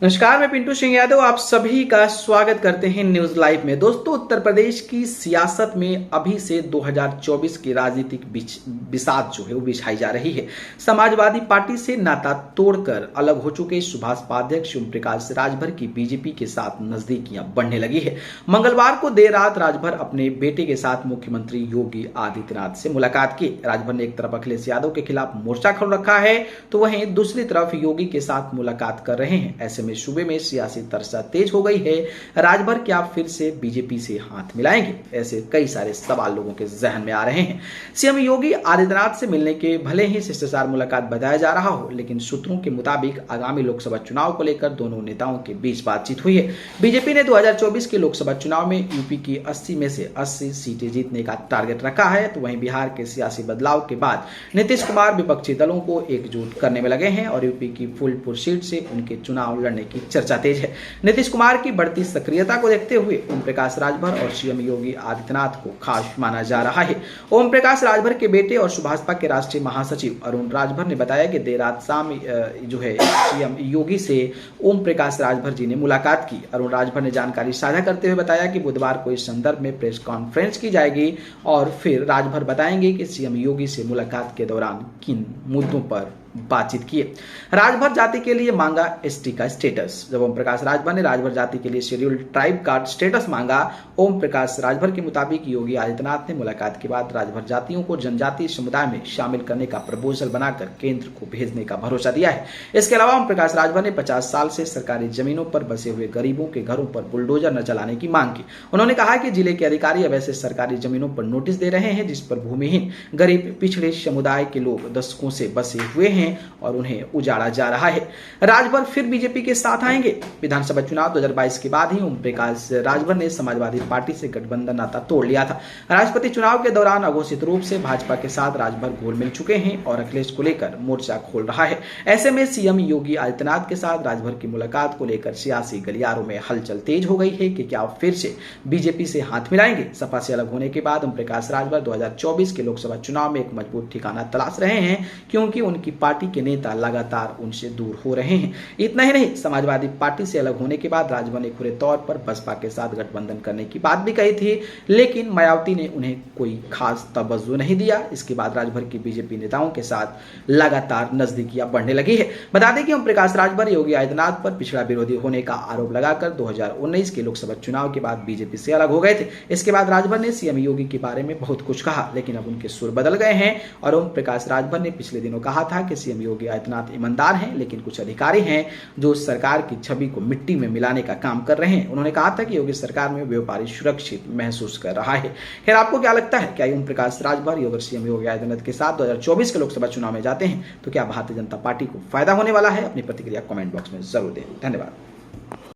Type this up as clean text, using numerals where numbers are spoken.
नमस्कार, मैं पिंटू सिंह यादव आप सभी का स्वागत करते हैं न्यूज लाइव में। दोस्तों, उत्तर प्रदेश की सियासत में अभी से 2024 की राजनीतिक बिसात जो है वो बिछाई जा रही है। समाजवादी पार्टी से नाता तोड़कर अलग हो चुके सुभाष उपाध्याय ओम प्रकाश राजभर की बीजेपी के साथ नजदीकियां बढ़ने लगी है। मंगलवार को देर रात राजभर अपने बेटे के साथ मुख्यमंत्री योगी आदित्यनाथ से मुलाकात की। राजभर ने एक तरफ अखिलेश यादव के खिलाफ मोर्चा खोल रखा है तो वहीं दूसरी तरफ योगी के साथ मुलाकात कर रहे हैं। ऐसे में सूबे में सियासी तरसा तेज हो गई है। राजभर क्या फिर से बीजेपी से हाथ मिलाएंगे? ऐसे कई सारे सवाल लोगों के जहन में आ रहे हैं। सीएम योगी आदित्यनाथ से मिलने के भले ही शिष्टाचार मुलाकात बताया जा रहा हो, लेकिन सूत्रों के मुताबिक आगामी लोकसभा चुनाव को लेकर दोनों नेताओं के बीच बातचीत हुई है। बीजेपी ने 2024 के लोकसभा चुनाव में यूपी की 80 में से 80 सीटें जीतने का टारगेट रखा है, तो वहीं बिहार के सियासी बदलाव के बाद नीतीश कुमार विपक्षी दलों को एकजुट करने में लगे हैं और यूपी की फूलपुर सीट से उनके चुनाव लड़ने की चर्चा तेज है। नीतीश कुमार की बढ़ती सक्रियता को देखते हुए ओम प्रकाश राजभर और सीएम योगी आदित्यनाथ को खास माना जा रहा है। ओम प्रकाश राजभर के बेटे और भाजपा के राष्ट्रीय महासचिव अरुण राजभर ने बताया कि देर रात शाम जो है सीएम योगी से ओम प्रकाश राजभर जी ने मुलाकात की। अरुण राजभर ने जानकारी साझा करते हुए बताया कि बुधवार को इस संदर्भ में प्रेस कॉन्फ्रेंस की जाएगी और फिर राजभर बताएंगे कि सीएम योगी से मुलाकात के दौरान किन मुद्दों पर बातचीत की। राजभर जाति के लिए मांगा एसटी का स्टेटस। जब ओम प्रकाश राजभर ने राजभर जाति के लिए शेड्यूल्ड ट्राइब का स्टेटस मांगा, ओम प्रकाश राजभर के मुताबिक योगी आदित्यनाथ ने मुलाकात के बाद राजभर जातियों को जनजातीय समुदाय में शामिल करने का प्रपोजल बनाकर केंद्र को भेजने का भरोसा दिया है। इसके अलावा ओम प्रकाश राजभर ने 50 साल से सरकारी जमीनों पर बसे हुए गरीबों के घरों पर बुलडोजर न चलाने की मांग की। उन्होंने कहा कि जिले के अधिकारी अब ऐसे सरकारी जमीनों पर नोटिस दे रहे हैं जिस पर भूमिहीन गरीब पिछड़े समुदाय के लोग दशकों से बसे हुए हैं और उन्हें उजाड़ा जा रहा है। राजभर फिर बीजेपी के साथ आएंगे। विधानसभा चुनाव 2022 के बाद ही ओम प्रकाश राजभर ने समाजवादी पार्टी से गठबंधन नाता तोड़ लिया था। राष्ट्रपति चुनाव के दौरान अघोषित रूप से भाजपा के साथ राजभर घुल मिल चुके हैं और अखिलेश को लेकर मोर्चा खोल रहा है। ऐसे में सीएम योगी आदित्यनाथ के साथ राजभर की मुलाकात को लेकर सियासी गलियारों में हलचल तेज हो गई है कि क्या फिर से बीजेपी से हाथ मिलाएंगे। सपा से अलग होने के बाद ओम प्रकाश राजभर 2024 के लोकसभा चुनाव में एक मजबूत ठिकाना तलाश रहे हैं, क्योंकि उनकी पार्टी के नेता लगातार उनसे दूर हो रहे हैं। इतना ही नहीं, समाजवादी पार्टी से अलग होने के बाद राजभर ने खुले तौर पर बसपा के साथ गठबंधन करने की बात भी कही थी, लेकिन मायावती ने उन्हें कोई खास तवज्जो नहीं दिया। इसके बाद राजभर की बीजेपी नेताओं के साथ लगातार नजदीकियां बढ़ने लगी है। बता दें कि ओम प्रकाश राजभर योगी आदित्यनाथ पर पिछड़ा विरोधी होने का आरोप लगाकर 2019 के लोकसभा चुनाव के बाद बीजेपी से अलग हो गए थे। इसके बाद राजभर ने सीएम योगी के बारे में बहुत कुछ कहा, लेकिन अब उनके सुर बदल गए हैं और ओम प्रकाश राजभर ने पिछले दिनों कहा था कि सीएम योगी आदित्यनाथ ईमानदार हैं, लेकिन कुछ अधिकारी हैं जो सरकार की छवि को मिट्टी में मिलाने का काम कर रहे हैं। उन्होंने कहा था कि योगी सरकार में व्यापारी सुरक्षित महसूस कर रहा है। खैर, आपको क्या लगता है? क्या ओम प्रकाश राजभर योगी सीएम योगी आदित्यनाथ के साथ 2024 के लोकसभा चुनाव में जाते हैं तो क्या भारतीय जनता पार्टी को फायदा होने वाला है? अपनी प्रतिक्रिया कमेंट बॉक्स में जरूर दें। धन्यवाद।